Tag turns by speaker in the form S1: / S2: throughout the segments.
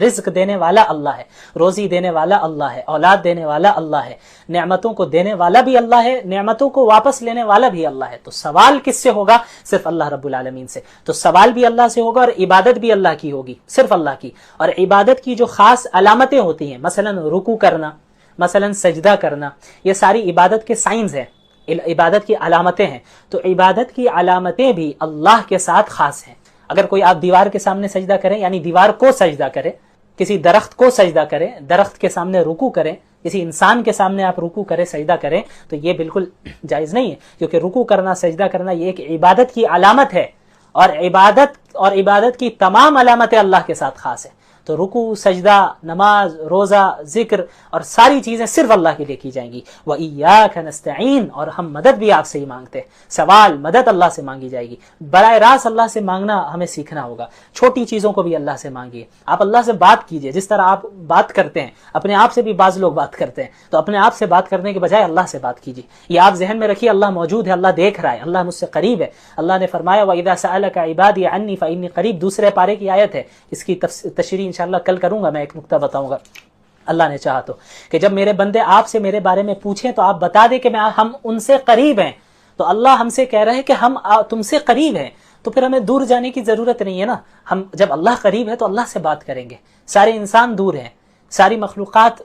S1: رزق دینے والا اللہ ہے، روزی دینے والا اللہ ہے، اولاد دینے والا اللہ ہے، نعمتوں کو دینے والا بھی اللہ ہے، نعمتوں کو واپس لینے والا بھی اللہ ہے۔ تو سوال کس سے ہوگا؟ صرف اللہ رب العالمین سے۔ تو سوال بھی اللہ سے ہوگا اور عبادت بھی اللہ کی ہوگی، صرف اللہ کی۔ اور عبادت کی جو خاص علامتیں ہوتی ہیں، مثلا رکوع کرنا، مثلا سجدہ کرنا، یہ ساری عبادت کے سائنز ہیں، عبادت کی علامتیں ہیں۔ تو عبادت کی علامتیں بھی اللہ کے ساتھ خاص ہیں۔ اگر کوئی آپ دیوار کے سامنے سجدہ کریں، یعنی دیوار کو سجدہ کرے، کسی درخت کو سجدہ کریں، درخت کے سامنے رکوع کریں، کسی انسان کے سامنے آپ رکوع کریں، سجدہ کریں، تو یہ بالکل جائز نہیں ہے، کیونکہ رکوع کرنا، سجدہ کرنا یہ ایک عبادت کی علامت ہے، اور عبادت کی تمام علامتیں اللہ کے ساتھ خاص ہیں۔ تو رکوع، سجدہ، نماز، روزہ، ذکر اور ساری چیزیں صرف اللہ کے لیے کی جائیں گی۔ وَإِيَّاكَ نَسْتَعِينُ، اور ہم مدد بھی آپ سے ہی مانگتے ہیں۔ سوال، مدد اللہ سے مانگی جائے گی۔ براہ راست اللہ سے مانگنا ہمیں سیکھنا ہوگا۔ چھوٹی چیزوں کو بھی اللہ سے مانگیے۔ آپ اللہ سے بات کیجئے، جس طرح آپ بات کرتے ہیں، اپنے آپ سے بھی بعض لوگ بات کرتے ہیں، تو اپنے آپ سے بات کرنے کے بجائے اللہ سے بات کیجئے۔ یہ آپ ذہن میں رکھیے، اللہ موجود ہے، اللہ دیکھ رہا ہے، اللہ مجھ سے قریب ہے۔ اللہ نے فرمایا وَإِذَا سَأَلَكَ عِبَادِي عَنِّي فَإِنِّي قَرِيب، دوسرے پارے کی آیت ہے، اس کی تشریح انشاءاللہ کل کروں گا، میں ایک نکتہ بتاؤں گا اللہ نے چاہا تو، کہ جب میرے بندے آپ سے میرے بارے میں پوچھیں تو آپ بتا دیں کہ ہم ان سے قریب ہیں۔ تو اللہ ہم سے کہہ رہے ہیں کہ ہم تم سے قریب ہیں، تو پھر ہمیں دور جانے کی ضرورت نہیں ہے نا۔ ہم جب اللہ قریب ہے تو اللہ سے بات کریں گے۔ سارے انسان دور ہیں، ساری مخلوقات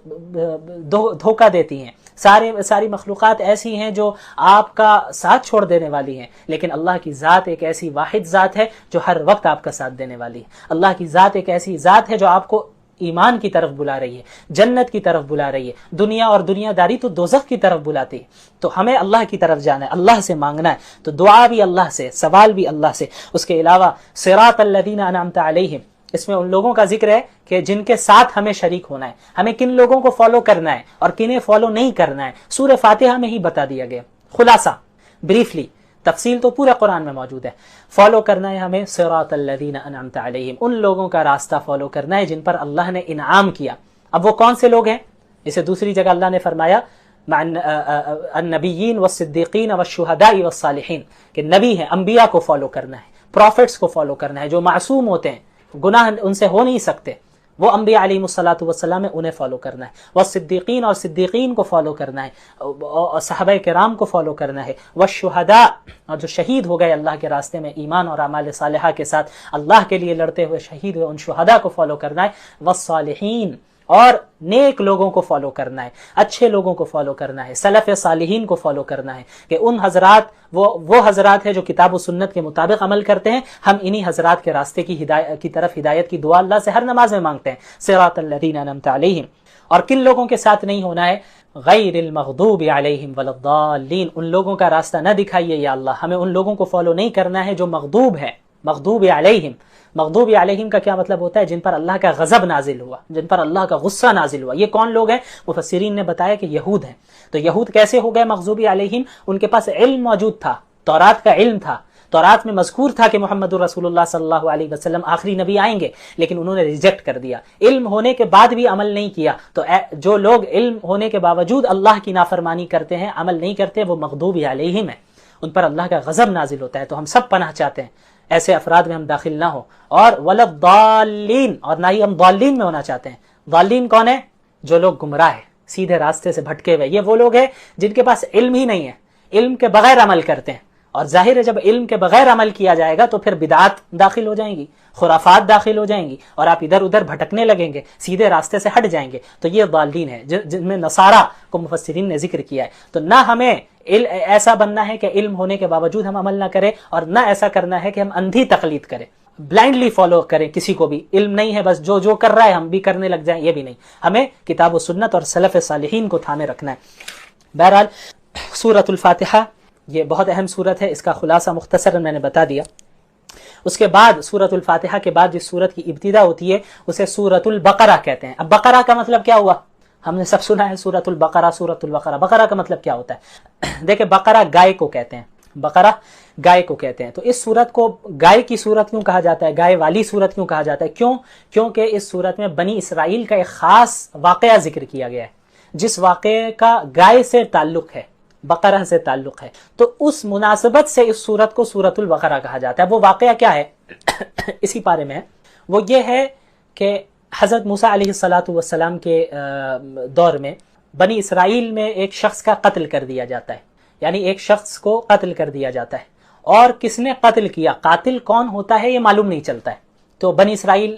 S1: دھوکہ دیتی ہیں، ساری مخلوقات ایسی ہیں جو آپ کا ساتھ چھوڑ دینے والی ہیں، لیکن اللہ کی ذات ایک ایسی واحد ذات ہے جو ہر وقت آپ کا ساتھ دینے والی ہے۔ اللہ کی ذات ایک ایسی ذات ہے جو آپ کو ایمان کی طرف بلا رہی ہے، جنت کی طرف بلا رہی ہے۔ دنیا اور دنیا داری تو دوزخ کی طرف بلاتی ہے۔ تو ہمیں اللہ کی طرف جانا ہے، اللہ سے مانگنا ہے۔ تو دعا بھی اللہ سے، سوال بھی اللہ سے۔ اس کے علاوہ صراط الذین انعمت علیہم، اس میں ان لوگوں کا ذکر ہے کہ جن کے ساتھ ہمیں شریک ہونا ہے، ہمیں کن لوگوں کو فالو کرنا ہے اور کنہیں فالو نہیں کرنا ہے، سورہ فاتحہ میں ہی بتا دیا گیا، خلاصہ بریفلی۔ تفصیل تو پورے قرآن میں موجود ہے۔ فالو کرنا ہے ہمیں صراط الذین انعمت علیہم، ان لوگوں کا راستہ فالو کرنا ہے جن پر اللہ نے انعام کیا۔ اب وہ کون سے لوگ ہیں؟ اسے دوسری جگہ اللہ نے فرمایا النبیین والصدیقین والشہداء والصالحین، کہ نبی ہیں، انبیاء کو فالو کرنا ہے، پروفٹس کو فالو کرنا ہے، جو معصوم ہوتے ہیں، گناہ ان سے ہو نہیں سکتے، وہ انبیاء علیہ الصلاۃ والسلام ہے، انہیں فالو کرنا ہے۔ والصدیقین، اور صدیقین کو فالو کرنا ہے، اور صحابہ کرام کو فالو کرنا ہے۔ والشہداء، اور جو شہید ہو گئے اللہ کے راستے میں ایمان اور اعمال صالحہ کے ساتھ، اللہ کے لیے لڑتے ہوئے شہید ہوئے، ان شہداء کو فالو کرنا ہے۔ والصالحین، اور نیک لوگوں کو فالو کرنا ہے، اچھے لوگوں کو فالو کرنا ہے، سلف صالحین کو فالو کرنا ہے، کہ ان حضرات وہ حضرات ہیں جو کتاب و سنت کے مطابق عمل کرتے ہیں۔ ہم انہی حضرات کے راستے کی طرف ہدایت کی دعا اللہ سے ہر نماز میں مانگتے ہیں، صراط الذین انعمت علیہم۔ اور کن لوگوں کے ساتھ نہیں ہونا ہے؟ غیر المغضوب علیہم ولا الضالین، ان لوگوں کا راستہ نہ دکھائیے یا اللہ، ہمیں ان لوگوں کو فالو نہیں کرنا ہے جو مغضوب ہے، مغضوب علیہم۔ مغضوب علیہم کا کیا مطلب ہوتا ہے؟ جن پر اللہ کا غضب نازل ہوا، جن پر اللہ کا غصہ نازل ہوا۔ یہ کون لوگ ہیں؟ مفسرین نے بتایا کہ یہود ہیں۔ تو یہود کیسے ہو گئے مغضوب علیہم؟ ان کے پاس علم موجود تھا، تورات کا علم تھا، تورات میں مذکور تھا کہ محمد رسول اللہ صلی اللہ علیہ وسلم آخری نبی آئیں گے، لیکن انہوں نے ریجیکٹ کر دیا، علم ہونے کے بعد بھی عمل نہیں کیا۔ تو جو لوگ علم ہونے کے باوجود اللہ کی نافرمانی کرتے ہیں، عمل نہیں کرتے، وہ مغضوب علیہم ہیں، ان پر اللہ کا غضب نازل ہوتا ہے۔ تو ہم سب پناہ چاہتے ہیں ایسے افراد میں ہم داخل نہ ہوں، اور ولا الضالین، اور نہ ہی ہم ضالین میں ہونا چاہتے ہیں۔ ضالین کون ہے؟ جو لوگ گمراہ ہیں، سیدھے راستے سے بھٹکے ہوئے، یہ وہ لوگ ہیں جن کے پاس علم ہی نہیں ہے، علم کے بغیر عمل کرتے ہیں۔ اور ظاہر ہے جب علم کے بغیر عمل کیا جائے گا تو پھر بدعات داخل ہو جائیں گی، خرافات داخل ہو جائیں گی، اور آپ ادھر ادھر بھٹکنے لگیں گے، سیدھے راستے سے ہٹ جائیں گے۔ تو یہ ضالین ہے جن میں نصارہ کو مفسرین نے ذکر کیا ہے۔ تو نہ ہمیں ایسا بننا ہے کہ علم ہونے کے باوجود ہم عمل نہ کریں، اور نہ ایسا کرنا ہے کہ ہم اندھی تقلید کریں، بلائنڈلی فالو کریں کسی کو بھی، علم نہیں ہے بس جو کر رہا ہے ہم بھی کرنے لگ جائیں، یہ بھی نہیں۔ ہمیں کتاب و سنت اور سلف صالحین کو تھامے رکھنا ہے۔ بہرحال سورۃ الفاتحہ یہ بہت اہم سورت ہے، اس کا خلاصہ مختصراً میں نے بتا دیا۔ اس کے بعد سورۃ الفاتحہ کے بعد جس سورت کی ابتدا ہوتی ہے اسے سورۃ البقرہ کہتے ہیں۔ اب بقرہ کا مطلب کیا ہوا؟ ہم نے سب سنا ہے سورۃ البقرہ، سورۃ البقرہ۔ بقرہ کا مطلب کیا ہوتا ہے؟ دیکھیں، بقرہ گائے کو کہتے ہیں، بقرہ گائے کو کہتے ہیں۔ تو اس سورت کو گائے کی سورت کیوں کہا جاتا ہے، گائے والی سورت کیوں کہا جاتا ہے؟ کیونکہ اس سورت میں بنی اسرائیل کا ایک خاص واقعہ ذکر کیا گیا ہے، جس واقعے کا گائے سے تعلق ہے، بقرہ سے تعلق ہے۔ تو اس مناسبت سے اس سورت کو سورۃ البقرہ کہا جاتا ہے۔ وہ واقعہ کیا ہے؟ اسی پارے میں ہے۔ وہ یہ ہے کہ حضرت موسیٰ علیہ الصلاۃ والسلام کے دور میں بنی اسرائیل میں ایک شخص کا قتل کر دیا جاتا ہے، یعنی ایک شخص کو قتل کر دیا جاتا ہے، اور کس نے قتل کیا، قاتل کون ہوتا ہے یہ معلوم نہیں چلتا ہے۔ تو بنی اسرائیل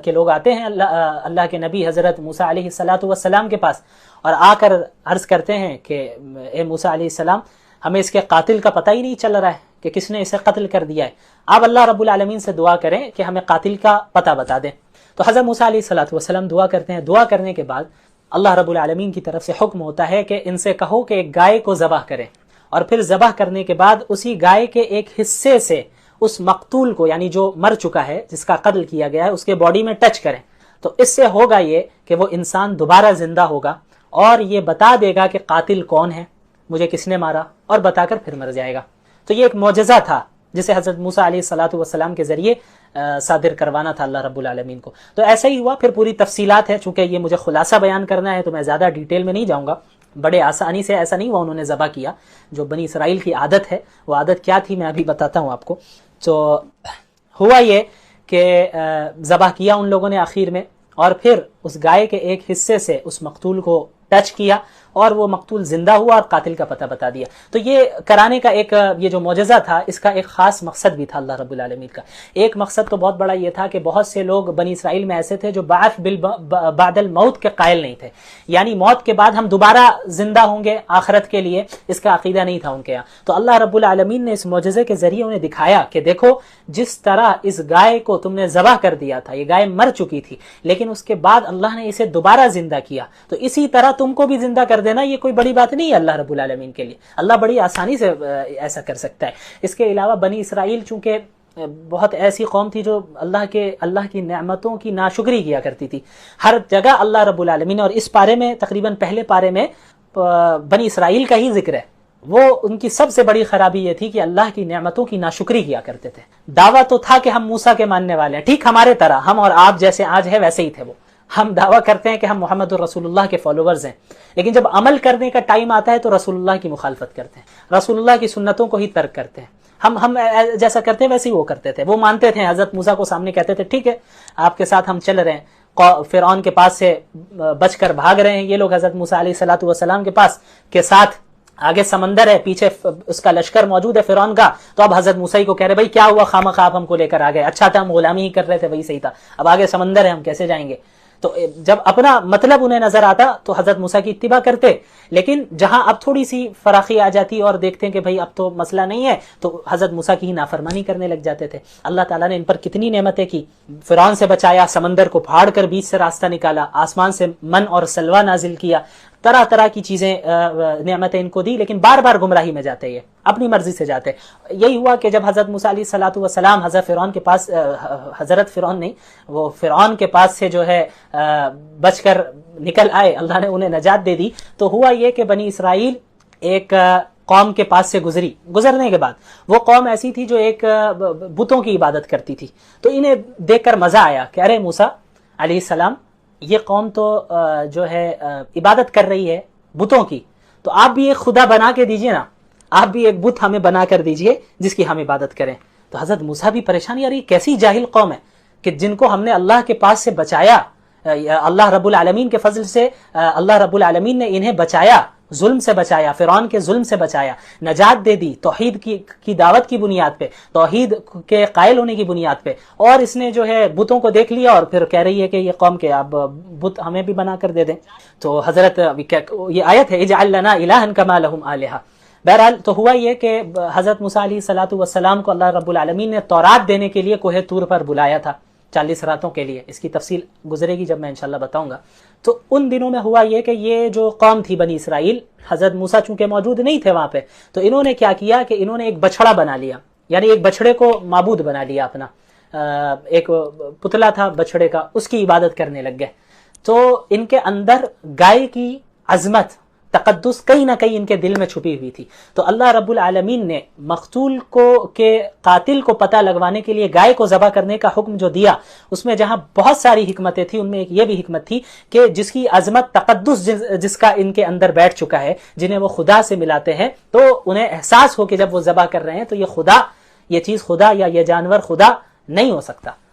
S1: کے لوگ آتے ہیں اللہ کے نبی حضرت موسیٰ علیہ الصلاۃ والسلام کے پاس، اور آ کر عرض کرتے ہیں کہ اے موسیٰ علیہ السلام، ہمیں اس کے قاتل کا پتہ ہی نہیں چل رہا ہے کہ کس نے اسے قتل کر دیا ہے، آپ اللہ رب العالمین سے دعا کریں کہ ہمیں قاتل کا پتہ بتا دیں۔ تو حضرت موسیٰ علیہ الصلاۃ والسلام دعا کرتے ہیں، دعا کرنے کے بعد اللہ رب العالمین کی طرف سے حکم ہوتا ہے کہ ان سے کہو کہ ایک گائے کو ذبح کریں، اور پھر ذبح کرنے کے بعد اسی گائے کے ایک حصے سے اس مقتول کو، یعنی جو مر چکا ہے، جس کا قتل کیا گیا ہے، اس کے باڈی میں ٹچ کریں۔ تو اس سے ہوگا یہ کہ وہ انسان دوبارہ زندہ ہوگا اور یہ بتا دے گا کہ قاتل کون ہے، مجھے کس نے مارا، اور بتا کر پھر مر جائے گا۔ تو یہ ایک معجزہ تھا جسے حضرت موسیٰ علیہ الصلاۃ والسلام کے ذریعے صادر کروانا تھا اللہ رب العالمین کو۔ تو ایسا ہی ہوا، پھر پوری تفصیلات ہے، چونکہ یہ مجھے خلاصہ بیان کرنا ہے تو میں زیادہ ڈیٹیل میں نہیں جاؤں گا۔ بڑے آسانی سے ایسا نہیں ہوا انہوں نے ذبح کیا، جو بنی اسرائیل کی عادت ہے، وہ عادت کیا تھی میں ابھی بتاتا ہوں آپ کو۔ تو ہوا یہ کہ ذبح کیا ان لوگوں نے آخر میں، اور پھر اس گائے کے ایک حصے سے اس مقتول کو ٹچ کیا اور وہ مقتول زندہ ہوا اور قاتل کا پتہ بتا دیا۔ تو یہ کرانے کا ایک یہ جو معجزہ تھا، اس کا ایک خاص مقصد بھی تھا اللہ رب العالمین کا۔ ایک مقصد تو بہت بڑا یہ تھا کہ بہت سے لوگ بنی اسرائیل میں ایسے تھے جو بعث بعد الموت کے قائل نہیں تھے، یعنی موت کے بعد ہم دوبارہ زندہ ہوں گے آخرت کے لیے، اس کا عقیدہ نہیں تھا ان کے یہاں۔ تو اللہ رب العالمین نے اس معجزے کے ذریعے انہیں دکھایا کہ دیکھو، جس طرح اس گائے کو تم نے ذبح کر دیا تھا، یہ گائے مر چکی تھی، لیکن اس کے بعد اللہ نے اسے دوبارہ زندہ کیا، تو اسی طرح تم کو بھی زندہ کر دینا یہ کوئی بڑی بات نہیں ہے اللہ رب العالمین کے لیے۔ اللہ بڑی آسانی سے ایسا کر سکتا ہے۔ اس کے علاوہ بنی اسرائیل چونکہ بہت ایسی قوم تھی جو اللہ کی نعمتوں کی ناشکری کیا کرتی تھی، ہر جگہ اللہ رب العالمین، اور اس پارے میں تقریباً پہلے پارے میں بنی اسرائیل کا ہی ذکر ہے۔ وہ ان کی سب سے بڑی خرابی یہ تھی کہ اللہ کی نعمتوں کی ناشکری کیا کرتے تھے۔ دعویٰ تو تھا کہ ہم موسیٰ کے ماننے والے ہیں، ٹھیک ہمارے طرح، ہم اور آپ جیسے آج ہے ویسے ہی تھے وہ، ہم دعویٰ کرتے ہیں کہ ہم محمد الرسول اللہ کے فالوورز ہیں، لیکن جب عمل کرنے کا ٹائم آتا ہے تو رسول اللہ کی مخالفت کرتے ہیں، رسول اللہ کی سنتوں کو ہی ترک کرتے ہیں۔ ہم جیسا کرتے ہیں ویسے ہی وہ کرتے تھے۔ وہ مانتے تھے، حضرت موسیٰ کو سامنے کہتے تھے ٹھیک ہے آپ کے ساتھ ہم چل رہے ہیں، فرعون کے پاس سے بچ کر بھاگ رہے ہیں یہ لوگ حضرت موسیٰ علیہ الصلاۃ والسلام کے پاس کے ساتھ، آگے سمندر ہے، پیچھے اس کا لشکر موجود ہے فرعون کا۔ تو اب حضرت موسیٰ کو کہہ رہے بھائی کیا ہوا، خواہ آپ ہم کو لے کر آ گئے، اچھا تھا ہم غلامی ہی کر رہے تھے، وہی صحیح تھا، اب آگے سمندر ہے ہم کیسے جائیں گے۔ تو جب اپنا مطلب انہیں نظر آتا تو حضرت موسیٰ کی اتباع کرتے، لیکن جہاں اب تھوڑی سی فراخی آ جاتی اور دیکھتے ہیں کہ بھائی اب تو مسئلہ نہیں ہے، تو حضرت موسیٰ کی ہی نافرمانی کرنے لگ جاتے تھے۔ اللہ تعالیٰ نے ان پر کتنی نعمتیں کی، فرعون سے بچایا، سمندر کو پھاڑ کر بیچ سے راستہ نکالا، آسمان سے من اور سلوہ نازل کیا، طرح طرح کی چیزیں نعمتیں ان کو دی، لیکن بار بار گمراہی میں جاتے یہ، اپنی مرضی سے جاتے۔ یہی ہوا کہ جب حضرت موسیٰ علیہ الصلاۃ والسلام حضرت فرعون کے پاس سے جو ہے بچ کر نکل آئے، اللہ نے انہیں نجات دے دی، تو ہوا یہ کہ بنی اسرائیل ایک قوم کے پاس سے گزرنے کے بعد وہ قوم ایسی تھی جو ایک بتوں کی عبادت کرتی تھی، تو انہیں دیکھ کر مزہ آیا کہ ارے موسیٰ علیہ السلام، یہ قوم تو جو ہے عبادت کر رہی ہے بتوں کی، تو آپ بھی ایک خدا بنا کے دیجئے نا، آپ بھی ایک بت ہمیں بنا کر دیجئے جس کی ہم عبادت کریں۔ تو حضرت موسیٰ بھی پریشان، یار یہ کیسی جاہل قوم ہے کہ جن کو ہم نے اللہ کے پاس سے بچایا، اللہ رب العالمین کے فضل سے اللہ رب العالمین نے انہیں بچایا، ظلم سے بچایا، فرعون کے ظلم سے بچایا، نجات دے دی توحید کی دعوت کی بنیاد پہ، توحید کے قائل ہونے کی بنیاد پہ، اور اس نے جو ہے بتوں کو دیکھ لیا اور پھر کہہ رہی ہے کہ یہ قوم کے اب بت ہمیں بھی بنا کر دے دیں۔ تو حضرت یہ آیت ہے اجعل لنا الہا کما لہم آلہہ۔ بہرحال تو ہوا یہ کہ حضرت موسیٰ علیہ الصلاۃ والسلام کو اللہ رب العالمین نے تورات دینے کے لیے کوہ طور پر بلایا تھا 40 راتوں کے لیے، اس کی تفصیل گزرے گی جب میں انشاءاللہ بتاؤں گا۔ تو ان دنوں میں ہوا یہ کہ یہ جو قوم تھی بنی اسرائیل، حضرت موسیٰ چونکہ موجود نہیں تھے وہاں پہ، تو انہوں نے کیا کیا کہ انہوں نے ایک بچڑا بنا لیا، یعنی ایک بچڑے کو معبود بنا لیا اپنا، ایک پتلا تھا بچڑے کا، اس کی عبادت کرنے لگ گئے۔ تو ان کے اندر گائے کی عظمت، تقدس کہیں نہ کہیں ان کے دل میں چھپی ہوئی تھی۔ تو اللہ رب العالمین نے مقتول کے قاتل کو پتہ لگوانے کے لیے گائے کو ذبح کرنے کا حکم جو دیا، اس میں جہاں بہت ساری حکمتیں تھیں، ان میں ایک یہ بھی حکمت تھی کہ جس کی عظمت، تقدس جس کا ان کے اندر بیٹھ چکا ہے، جنہیں وہ خدا سے ملاتے ہیں، تو انہیں احساس ہو کہ جب وہ ذبح کر رہے ہیں تو یہ چیز خدا یا یہ جانور خدا نہیں ہو سکتا،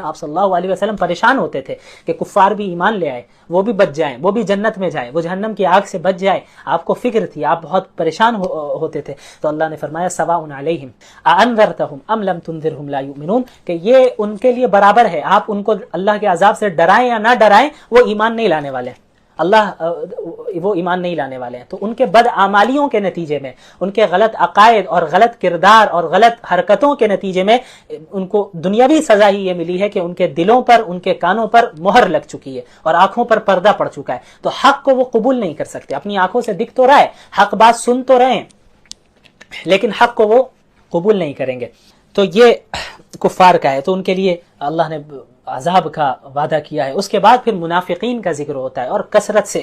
S1: آپ صلی اللہ علیہ وسلم پریشان ہوتے تھے کہ کفار بھی ایمان لے آئے، وہ بھی بچ جائیں، وہ بھی جنت میں جائے، وہ جہنم کی آگ سے بچ جائے، آپ کو فکر تھی، آپ بہت پریشان ہوتے تھے. تو اللہ نے فرمایا سواء علیہم اانذرتہم ام لم تنذرہم لا یؤمنون، کہ یہ ان کے لیے برابر ہے، آپ ان کو اللہ کے عذاب سے ڈرائیں یا نہ ڈرائیں، وہ ایمان نہیں لانے والے ہیں. وہ ایمان نہیں لانے والے ہیں. تو ان کے بدعمالیوں کے نتیجے میں، ان کے غلط عقائد اور غلط کردار اور غلط حرکتوں کے نتیجے میں ان کو دنیاوی سزا ہی یہ ملی ہے کہ ان کے دلوں پر، ان کے کانوں پر مہر لگ چکی ہے اور آنکھوں پر پردہ پڑ چکا ہے. تو حق کو وہ قبول نہیں کر سکتے. اپنی آنکھوں سے دکھ تو رہا ہے، حق بات سن تو رہے ہیں، لیکن حق کو وہ قبول نہیں کریں گے. تو یہ کفار کا ہے. تو ان کے لیے اللہ نے عذاب کا وعدہ کیا ہے. اس کے بعد پھر منافقین کا ذکر ہوتا ہے اور کثرت سے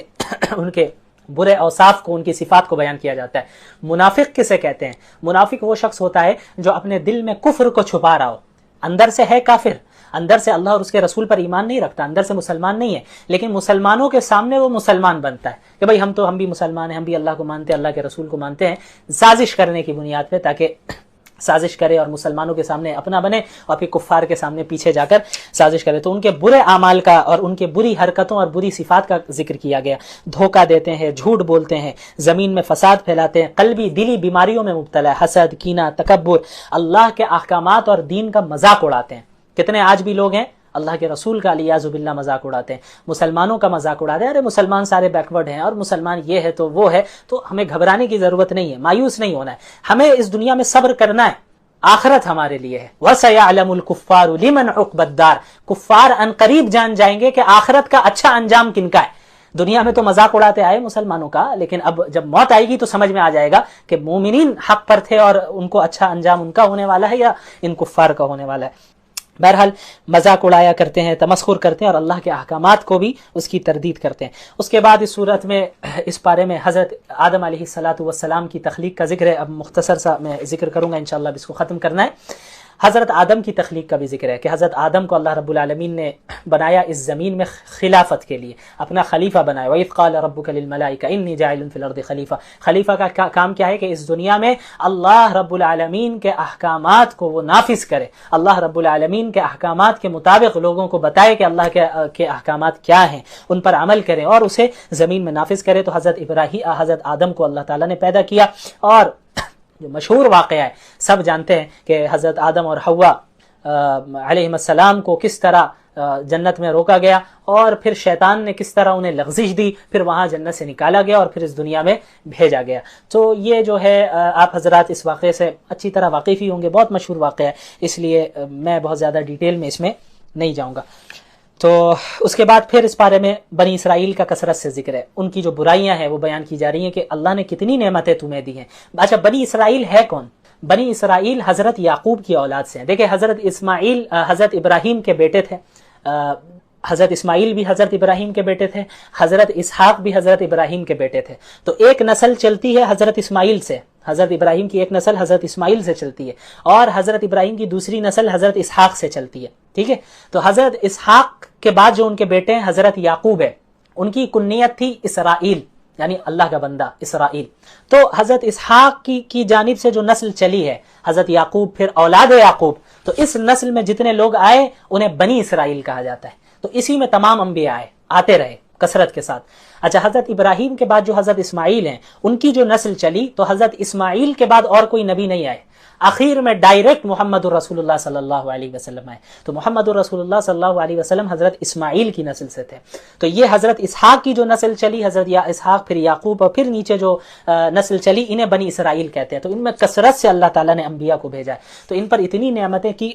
S1: ان کے برے اوصاف کو، ان کی صفات کو بیان کیا جاتا ہے. منافق کسے کہتے ہیں؟ منافق وہ شخص ہوتا ہے جو اپنے دل میں کفر کو چھپا رہا ہو، اندر سے ہے کافر، اندر سے اللہ اور اس کے رسول پر ایمان نہیں رکھتا، اندر سے مسلمان نہیں ہے، لیکن مسلمانوں کے سامنے وہ مسلمان بنتا ہے کہ بھائی ہم بھی مسلمان ہیں، ہم بھی اللہ کو مانتے ہیں، اللہ کے رسول کو مانتے ہیں، سازش کرنے کی بنیاد پہ، تاکہ سازش کرے اور مسلمانوں کے سامنے اپنا بنے اور پھر کفار کے سامنے پیچھے جا کر سازش کرے. تو ان کے برے اعمال کا اور ان کے بری حرکتوں اور بری صفات کا ذکر کیا گیا. دھوکہ دیتے ہیں، جھوٹ بولتے ہیں، زمین میں فساد پھیلاتے ہیں، قلبی دلی بیماریوں میں مبتلا ہے، حسد، کینہ، تکبر، اللہ کے احکامات اور دین کا مذاق اڑاتے ہیں. کتنے آج بھی لوگ ہیں اللہ کے رسول کا علیاذ باللہ مذاق اڑاتے ہیں، مسلمانوں کا مذاق اڑاتے ہیں. ارے مسلمان سارے بیکورڈ ہیں اور مسلمان یہ ہے تو وہ ہے. تو ہمیں گھبرانے کی ضرورت نہیں ہے، مایوس نہیں ہونا ہے. ہمیں اس دنیا میں صبر کرنا ہے، آخرت ہمارے لیے ہے. وَسَيَعْلَمُ الْكُفَّارُ لِمَنْ عُقْبَى الدَّارِ، کفار ان قریب جان جائیں گے کہ آخرت کا اچھا انجام کن کا ہے. دنیا میں تو مذاق اڑاتے آئے مسلمانوں کا، لیکن اب جب موت آئے گی تو سمجھ میں آ جائے گا کہ مومنین حق پر تھے اور ان کو اچھا انجام ان کا ہونے والا ہے یا ان کفار کا ہونے والا ہے. بہرحال مذاق اڑایا کرتے ہیں، تمسخر کرتے ہیں اور اللہ کے احکامات کو بھی اس کی تردید کرتے ہیں. اس کے بعد اس صورت میں، اس پارے میں حضرت آدم علیہ السلام کی تخلیق کا ذکر ہے. اب مختصر سا میں ذکر کروں گا انشاءاللہ، اب اس کو ختم کرنا ہے. حضرت آدم کی تخلیق کا بھی ذکر ہے کہ حضرت آدم کو اللہ رب العالمین نے بنایا اس زمین میں خلافت کے لیے، اپنا خلیفہ بنایا. وَإِذْ قَالَ رَبُّكَ لِلْمَلَائِكَةِ إِنِّي جَاعِلٌ فِي الْأَرْضِ خلیفہ. خلیفہ کا کام کیا ہے کہ اس دنیا میں اللہ رب العالمین کے احکامات کو وہ نافذ کرے، اللہ رب العالمین کے احکامات کے مطابق لوگوں کو بتائے کہ اللہ کے احکامات کیا ہیں، ان پر عمل کریں اور اسے زمین میں نافذ کرے. تو حضرت آدم کو اللہ تعالیٰ نے پیدا کیا. اور جو مشہور واقعہ ہے، سب جانتے ہیں کہ حضرت آدم اور حوا علیہ السلام کو کس طرح جنت میں روکا گیا اور پھر شیطان نے کس طرح انہیں لغزش دی، پھر وہاں جنت سے نکالا گیا اور پھر اس دنیا میں بھیجا گیا. تو یہ جو ہے آپ حضرات اس واقعے سے اچھی طرح واقف ہی ہوں گے، بہت مشہور واقعہ ہے، اس لیے میں بہت زیادہ ڈیٹیل میں اس میں نہیں جاؤں گا. تو اس کے بعد پھر اس بارے میں بنی اسرائیل کا کثرت سے ذکر ہے، ان کی جو برائیاں ہیں وہ بیان کی جا رہی ہیں کہ اللہ نے کتنی نعمتیں تمہیں دی ہیں. اچھا، بنی اسرائیل ہے کون؟ بنی اسرائیل حضرت یعقوب کی اولاد سے ہیں. دیکھیں حضرت اسماعیل حضرت ابراہیم کے بیٹے تھے، حضرت اسماعیل بھی حضرت ابراہیم کے بیٹے تھے، حضرت اسحاق بھی حضرت ابراہیم کے بیٹے تھے. تو ایک نسل چلتی ہے حضرت اسماعیل سے، حضرت ابراہیم کی ایک نسل حضرت اسماعیل سے چلتی ہے اور حضرت ابراہیم کی دوسری نسل حضرت اسحاق سے چلتی ہے. ٹھیک ہے، تو حضرت اسحاق کے بعد جو ان کے بیٹے ہیں حضرت یعقوب ہے، ان کی کنیت تھی اسرائیل، یعنی اللہ کا بندہ اسرائیل. تو حضرت اسحاق کی جانب سے جو نسل چلی ہے حضرت یعقوب، پھر اولاد یعقوب، تو اس نسل میں جتنے لوگ آئے انہیں بنی اسرائیل کہا جاتا ہے. تو اسی میں تمام انبیاء آتے رہے کثرت کے ساتھ. اچھا، حضرت ابراہیم کے بعد جو حضرت اسماعیل ہیں، ان کی جو نسل چلی تو حضرت اسماعیل کے بعد اور کوئی نبی نہیں آئے، آخر میں ڈائریکٹ محمد الرسول اللہ صلی اللہ علیہ وسلم آئے. تو محمد الرسول اللہ صلی اللہ علیہ وسلم حضرت اسماعیل کی نسل سے تھے. تو یہ حضرت اسحاق کی جو نسل چلی، حضرت اسحاق، پھر یعقوب اور پھر نیچے جو نسل چلی، انہیں بنی اسرائیل کہتے ہیں. تو ان میں کثرت سے اللہ تعالیٰ نے انبیاء کو بھیجا ہے. تو ان پر اتنی نعمتیں کی،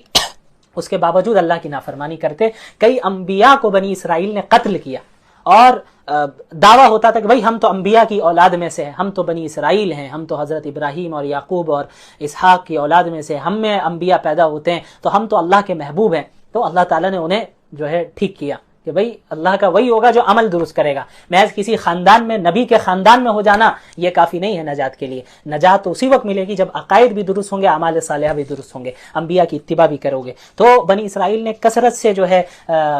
S1: اس کے باوجود اللہ کی نافرمانی کرتے. کئی انبیاء کو بنی اسرائیل نے قتل کیا اور دعویٰ ہوتا تھا کہ بھائی ہم تو انبیاء کی اولاد میں سے ہیں، ہم تو بنی اسرائیل ہیں، ہم تو حضرت ابراہیم اور یعقوب اور اسحاق کی اولاد میں سے، ہم میں انبیاء پیدا ہوتے ہیں، تو ہم تو اللہ کے محبوب ہیں. تو اللہ تعالیٰ نے انہیں جو ہے ٹھیک کیا کہ بھئی اللہ کا وہی ہوگا جو عمل درست کرے گا. محض کسی خاندان میں، نبی کے خاندان میں ہو جانا یہ کافی نہیں ہے نجات کے لیے. نجات تو اسی وقت ملے گی جب عقائد بھی درست ہوں گے، اعمال صالحہ بھی درست ہوں گے، انبیاء کی اتباع بھی کرو گے. تو بنی اسرائیل نے کثرت سے جو ہے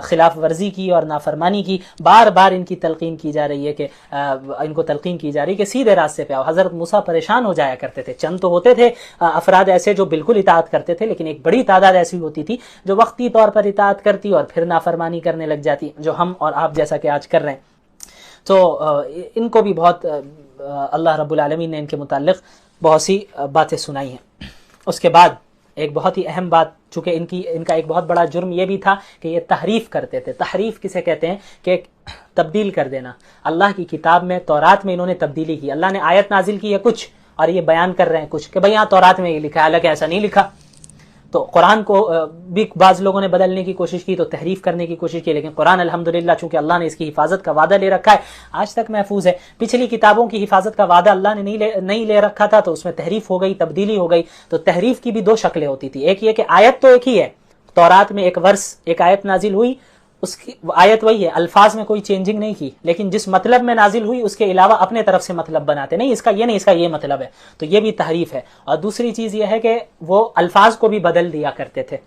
S1: خلاف ورزی کی اور نافرمانی کی. بار بار ان کی تلقین کی جا رہی ہے کہ ان کو تلقین کی جا رہی ہے کہ سیدھے راستے پہ آؤ. حضرت موسیٰ پریشان ہو جایا کرتے تھے. چند تو ہوتے تھے افراد ایسے جو بالکل اطاعت کرتے تھے، لیکن ایک بڑی تعداد ایسی ہوتی تھی جو وقتی طور پر اطاعت کرتی اور پھر نافرمانی کرنے لگ جاتی، جو ہم اور آپ جیسا کہ آج کر رہے ہیں. تو ان کو بھی بہت اللہ رب العالمین نے ان کے متعلق بہت سی باتیں سنائی ہیں. اس کے بعد ایک بہت ہی اہم بات، چونکہ ان کا ایک بہت بڑا جرم یہ بھی تھا کہ یہ تحریف کرتے تھے. تحریف کسے کہتے ہیں؟ کہ تبدیل کر دینا. اللہ کی کتاب میں، تورات میں انہوں نے تبدیلی کی. اللہ نے آیت نازل کی ہے کچھ اور یہ بیان کر رہے ہیں کچھ کہ بھئی یہاں تورات میں یہ لکھا ہے، حالانکہ ایسا نہیں لکھا. تو قرآن کو بھی بعض لوگوں نے بدلنے کی کوشش کی، تو تحریف کرنے کی کوشش کی، لیکن قرآن الحمدللہ چونکہ اللہ نے اس کی حفاظت کا وعدہ لے رکھا ہے آج تک محفوظ ہے. پچھلی کتابوں کی حفاظت کا وعدہ اللہ نے نہیں لے رکھا تھا، تو اس میں تحریف ہو گئی، تبدیلی ہو گئی. تو تحریف کی بھی دو شکلیں ہوتی تھی. ایک یہ کہ آیت تو ایک ہی ہے، تورات میں ایک آیت نازل ہوئی، اس کی آیت وہی ہے، الفاظ میں کوئی چینجنگ نہیں کی، لیکن جس مطلب میں نازل ہوئی اس کے علاوہ اپنے طرف سے مطلب بناتے، نہیں اس کا یہ نہیں، اس کا یہ مطلب ہے. تو یہ بھی تحریف ہے. اور دوسری چیز یہ ہے کہ وہ الفاظ کو بھی بدل دیا کرتے تھے.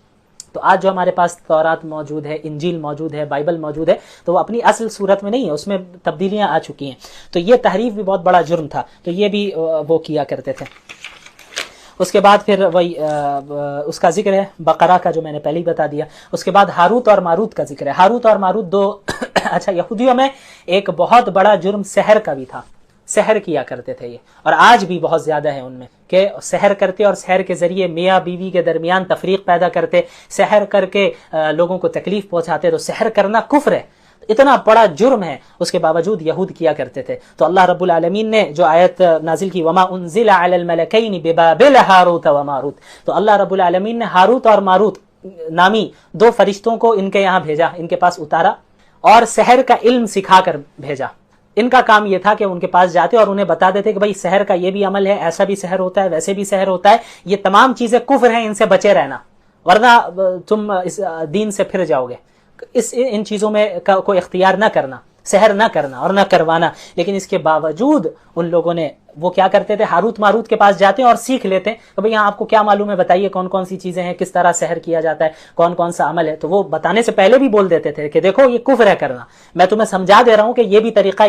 S1: تو آج جو ہمارے پاس تورات موجود ہے، انجیل موجود ہے، بائبل موجود ہے، تو وہ اپنی اصل صورت میں نہیں ہے، اس میں تبدیلیاں آ چکی ہیں. تو یہ تحریف بھی بہت بڑا جرم تھا. تو یہ بھی وہ کیا کرتے تھے. اس کے بعد پھر وہی اس کا ذکر ہے بقرہ کا، جو میں نے پہلے ہی بتا دیا. اس کے بعد ہاروت اور ماروت کا ذکر ہے. ہاروت اور ماروت دو اچھا، یہودیوں میں ایک بہت بڑا جرم سحر کا بھی تھا. سحر کیا کرتے تھے یہ، اور آج بھی بہت زیادہ ہے ان میں کہ سحر کرتے اور سحر کے ذریعے میاں بیوی کے درمیان تفریق پیدا کرتے، سحر کر کے لوگوں کو تکلیف پہنچاتے. تو سحر کرنا کفر ہے، اتنا بڑا جرم ہے، اس کے باوجود یہود کیا کرتے تھے. تو اللہ رب العالمین نے جو آیت نازل کی وما انزل علی الملکین ببابل ہاروت و ماروت، تو اللہ رب العالمین نے ہاروت اور ماروت نامی دو فرشتوں کو ان کے یہاں بھیجا، ان کے پاس اتارا اور سحر کا علم سکھا کر بھیجا. ان کا کام یہ تھا کہ ان کے پاس جاتے اور انہیں بتا دیتے کہ بھائی سحر کا یہ بھی عمل ہے، ایسا بھی سحر ہوتا ہے، ویسے بھی سحر ہوتا ہے، یہ تمام چیزیں کفر ہیں، ان سے بچے رہنا ورنہ تم اس دین سے پھر جاؤ گے. ان چیزوں میں کوئی اختیار نہ کرنا، سحر نہ کرنا اور نہ کروانا. لیکن اس کے باوجود ان لوگوں نے وہ کیا کرتے تھے، ہاروت ماروت کے پاس جاتے ہیں اور سیکھ لیتے ہیں کہ بھئی یہاں آپ کو کیا معلوم ہے، بتائیے کون کون سی چیزیں ہیں، کس طرح سحر کیا جاتا ہے، کون کون سا عمل ہے. تو وہ بتانے سے پہلے بھی بول دیتے تھے کہ دیکھو یہ کفر ہے کرنا، میں تمہیں سمجھا دے رہا ہوں کہ یہ بھی طریقہ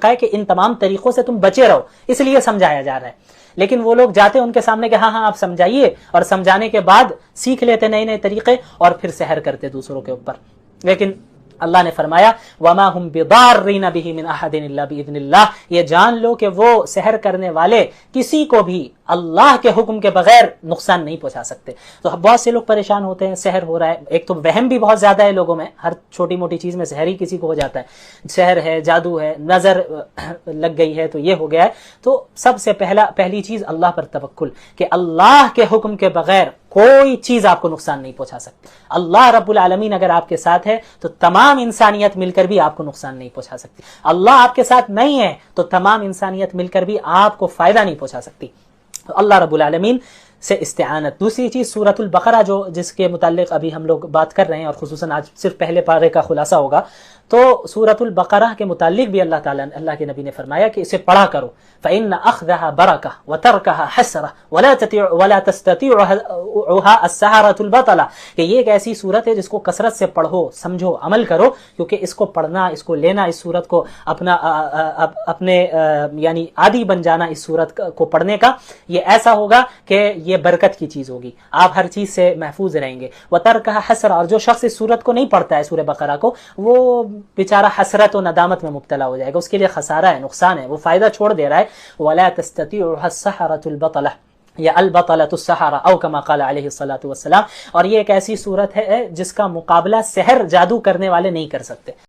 S1: ہے کہ ان تمام طریقوں سے تم بچے رہو، اس لیے سمجھایا جا رہا ہے. لیکن وہ لوگ جاتے ان کے سامنے کہ ہاں آپ سمجھائیے، اور سمجھانے کے بعد سیکھ لیتے نئے نئے طریقے اور پھر سحر کرتے دوسروں کے اوپر. لیکن اللہ نے فرمایا وما هم بضارین به من احد الا باذن اللہ، یہ جان لو کہ وہ سحر کرنے والے کسی کو بھی اللہ کے حکم کے بغیر نقصان نہیں پہنچا سکتے. تو بہت سے لوگ پریشان ہوتے ہیں، سحر ہو رہا ہے. ایک تو وہم بھی بہت زیادہ ہے لوگوں میں، ہر چھوٹی موٹی چیز میں سحر ہی کسی کو ہو جاتا ہے، سحر ہے، جادو ہے، نظر لگ گئی ہے تو یہ ہو گیا ہے. تو سب سے پہلی چیز اللہ پر توکل، کہ اللہ کے حکم کے بغیر کوئی چیز آپ کو نقصان نہیں پہنچا سکتی. اللہ رب العالمین اگر آپ کے ساتھ ہے تو تمام انسانیت مل کر بھی آپ کو نقصان نہیں پہنچا سکتی. اللہ آپ کے ساتھ نہیں ہے تو تمام انسانیت مل کر بھی آپ کو فائدہ نہیں پہنچا سکتی. تو اللہ رب العالمین سے استعانت. دوسری چیز سورۃ البقرہ جس کے متعلق ابھی ہم لوگ بات کر رہے ہیں، اور خصوصاً آج صرف پہلے پارے کا خلاصہ ہوگا. تو سورۃ البقرہ کے متعلق بھی اللہ کے نبی نے فرمایا کہ اسے پڑھا کرو، فإن أخذها بركة وتركها حسرة ولا تستطيعها السحرة البطلة، کہ یہ ایک ایسی صورت ہے جس کو کثرت سے پڑھو، سمجھو، عمل کرو، کیونکہ اس کو پڑھنا، اس کو لینا، اس صورت کو اپنے یعنی عادی بن جانا اس صورت کو پڑھنے کا، یہ ایسا ہوگا کہ یہ برکت کی چیز ہوگی، آپ ہر چیز سے محفوظ رہیں گے. وتركها حسرة، اور جو شخص اس صورت کو نہیں پڑھتا ہے سورہ بقرہ کو، وہ بیچارہ حسرت و ندامت میں مبتلا ہو جائے گا، اس کے لیے خسارہ ہے، نقصان ہے، وہ فائدہ چھوڑ دے رہا ہے. ولا تستطيعها السحرة البطلة یا البطلة السحرة او کما قال علیہ الصلوۃ والسلام. اور یہ ایک ایسی صورت ہے جس کا مقابلہ سحر جادو کرنے والے نہیں کر سکتے.